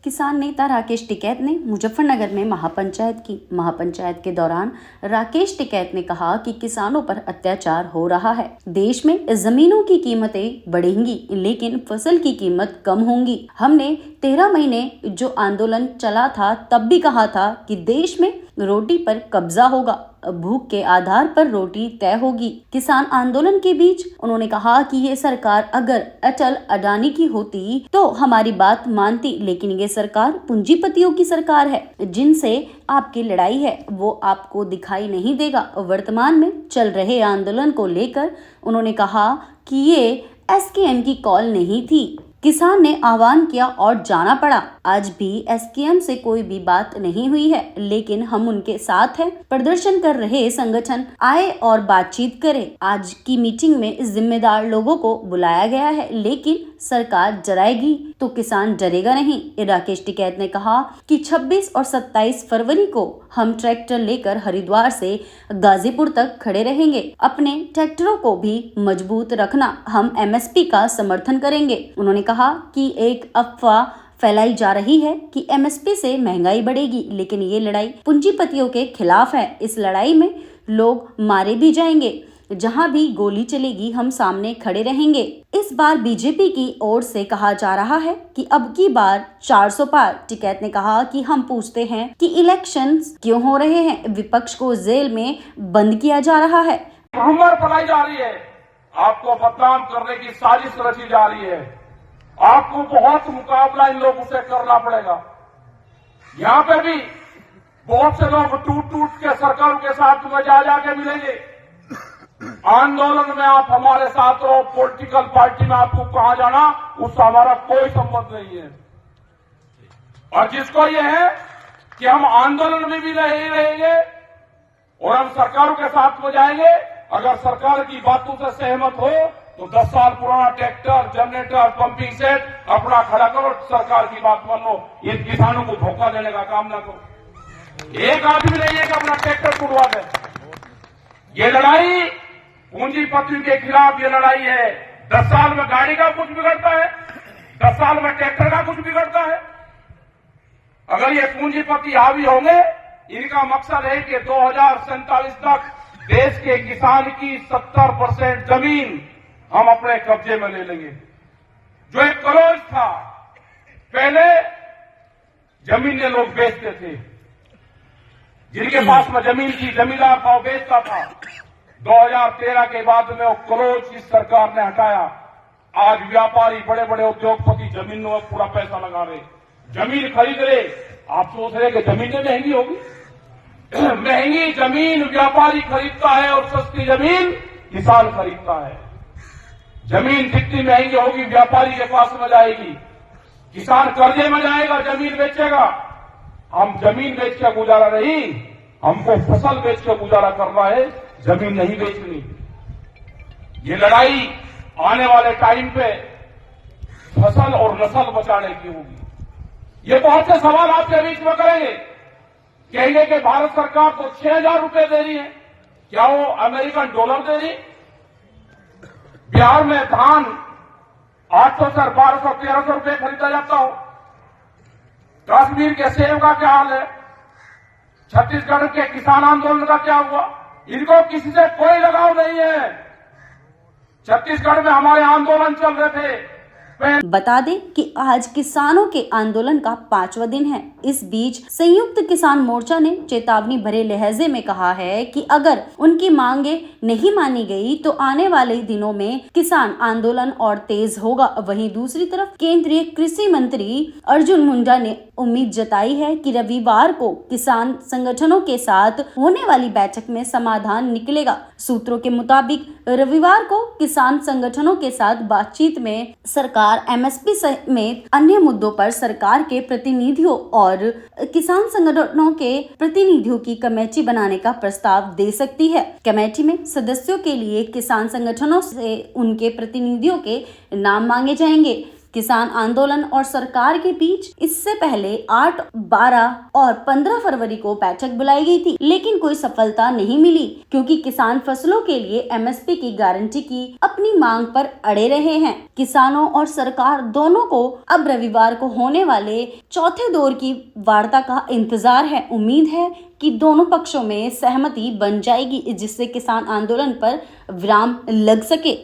किसान नेता राकेश टिकैत ने मुजफ्फरनगर में महापंचायत की। महापंचायत के दौरान राकेश टिकैत ने कहा कि किसानों पर अत्याचार हो रहा है। देश में जमीनों की कीमतें बढ़ेंगी लेकिन फसल की कीमत कम होंगी। हमने 13 महीने जो आंदोलन चला था तब भी कहा था कि देश में रोटी पर कब्जा होगा, भूख के आधार पर रोटी तय होगी। किसान आंदोलन के बीच उन्होंने कहा कि ये सरकार अगर अटल अडानी की होती तो हमारी बात मानती, लेकिन ये सरकार पूंजीपतियों की सरकार है जिनसे आपकी लड़ाई है वो आपको दिखाई नहीं देगा। वर्तमान में चल रहे आंदोलन को लेकर उन्होंने कहा कि ये एसकेएम की कॉल नहीं थी। किसान ने आह्वान किया और जाना पड़ा। आज भी एसकेएम से कोई भी बात नहीं हुई है, लेकिन हम उनके साथ हैं। प्रदर्शन कर रहे संगठन आए और बातचीत करें। आज की मीटिंग में जिम्मेदार लोगों को बुलाया गया है, लेकिन सरकार डराएगी तो किसान डरेगा नहीं। राकेश टिकैत ने कहा कि 26 और 27 फरवरी को हम ट्रैक्टर लेकर हरिद्वार से गाजीपुर तक खड़े रहेंगे। अपने ट्रैक्टरों को भी मजबूत रखना, हम एमएसपी का समर्थन करेंगे। उन्होंने कहा कि एक अफवाह फैलाई जा रही है कि एमएसपी से महंगाई बढ़ेगी, लेकिन ये लड़ाई पूंजीपतियों के खिलाफ है। इस लड़ाई में लोग मारे भी जाएंगे। जहां भी गोली चलेगी हम सामने खड़े रहेंगे। इस बार बीजेपी की ओर से कहा जा रहा है कि अब की बार 400 पार। टिकैत ने कहा कि हम पूछते हैं कि इलेक्शंस क्यों हो रहे हैं, विपक्ष को जेल में बंद किया जा रहा है। rumor फैलाई जा रही है, आपको बदनाम करने की साजिश रची जा रही है। आपको बहुत मुकाबला इन लोगों से करना पड़ेगा। यहाँ पे भी बहुत से लोग टूट टूट के सरकार के साथ में जाके मिलेंगे। आंदोलन में आप हमारे साथ रहो, पॉलिटिकल पार्टी में आपको कहां जाना उससे हमारा कोई संबंध नहीं है। और जिसको ये है कि हम आंदोलन में भी नहीं रहेंगे और हम सरकारों के साथ में जाएंगे, अगर सरकार की बातों से सहमत हो तो 10 साल पुराना ट्रैक्टर, जनरेटर, पंपिंग सेट अपना खड़ा करो, सरकार की बात मान लो। ये किसानों को धोखा देने का काम ना करो। एक आदमी नहीं है कि अपना ट्रैक्टर छुड़वा दे। ये लड़ाई पूंजीपतियों के खिलाफ ये लड़ाई है। 10 साल में गाड़ी का कुछ बिगड़ता है, 10 साल में ट्रैक्टर का कुछ बिगड़ता है। अगर ये पूंजीपति हावी होंगे, इनका मकसद है कि 2047 तक देश के किसान की 70% जमीन हम अपने कब्जे में ले लेंगे। जो एक कलोज था, पहले जमीनें लोग बेचते थे, जिनके पास में जमीन की जमींदार था वो बेचता था। 2013 के बाद में वो कलोज इस सरकार ने हटाया। आज व्यापारी, बड़े बड़े उद्योगपति जमीनों में पूरा पैसा लगा रहे, जमीन खरीद रहे। आप सोच रहे कि जमीनें महंगी होगी? महंगी जमीन व्यापारी खरीदता है और सस्ती जमीन किसान खरीदता है। जमीन जितनी महंगी होगी व्यापारी के पास में जाएगी, किसान कर्जे में जाएगा, जमीन बेचेगा। हम जमीन बेच के गुजारा नहीं, हमको फसल बेच के गुजारा करना है, जमीन नहीं बेचनी। ये लड़ाई आने वाले टाइम पे फसल और नस्ल बचाने की होगी। ये बहुत से सवाल आपके बीच में करेंगे, कहेंगे कि भारत सरकार तो 6,000 रुपए दे रही है, क्या वो अमेरिकन डॉलर दे रही? बिहार में धान 800 से 1200 1300 रुपए खरीदा जाता हो। कश्मीर के सेब का क्या हाल है? छत्तीसगढ़ के किसान आंदोलन का क्या हुआ? इनको किसी से कोई लगाव नहीं है। छत्तीसगढ़ में हमारे आंदोलन चल रहे थे। बता दें कि आज किसानों के आंदोलन का 5वां दिन है। इस बीच संयुक्त किसान मोर्चा ने चेतावनी भरे लहजे में कहा है कि अगर उनकी मांगे नहीं मानी गई तो आने वाले दिनों में किसान आंदोलन और तेज होगा। वहीं दूसरी तरफ केंद्रीय कृषि मंत्री अर्जुन मुंडा ने उम्मीद जताई है कि रविवार को किसान संगठनों के साथ होने वाली बैठक में समाधान निकलेगा। सूत्रों के मुताबिक रविवार को किसान संगठनों के साथ बातचीत में सरकार एमएसपी समेत अन्य मुद्दों पर सरकार के प्रतिनिधियों और किसान संगठनों के प्रतिनिधियों की कमेटी बनाने का प्रस्ताव दे सकती है। कमेटी में सदस्यों के लिए किसान संगठनों से उनके प्रतिनिधियों के नाम मांगे जाएंगे। किसान आंदोलन और सरकार के बीच इससे पहले 8, 12 और 15 फरवरी को बैठक बुलाई गई थी, लेकिन कोई सफलता नहीं मिली क्योंकि किसान फसलों के लिए MSP की गारंटी की अपनी मांग पर अड़े रहे हैं। किसानों और सरकार दोनों को अब रविवार को होने वाले चौथे दौर की वार्ता का इंतजार है। उम्मीद है कि दोनों पक्षों में सहमति बन जाएगी जिससे किसान आंदोलन पर विराम लग सके।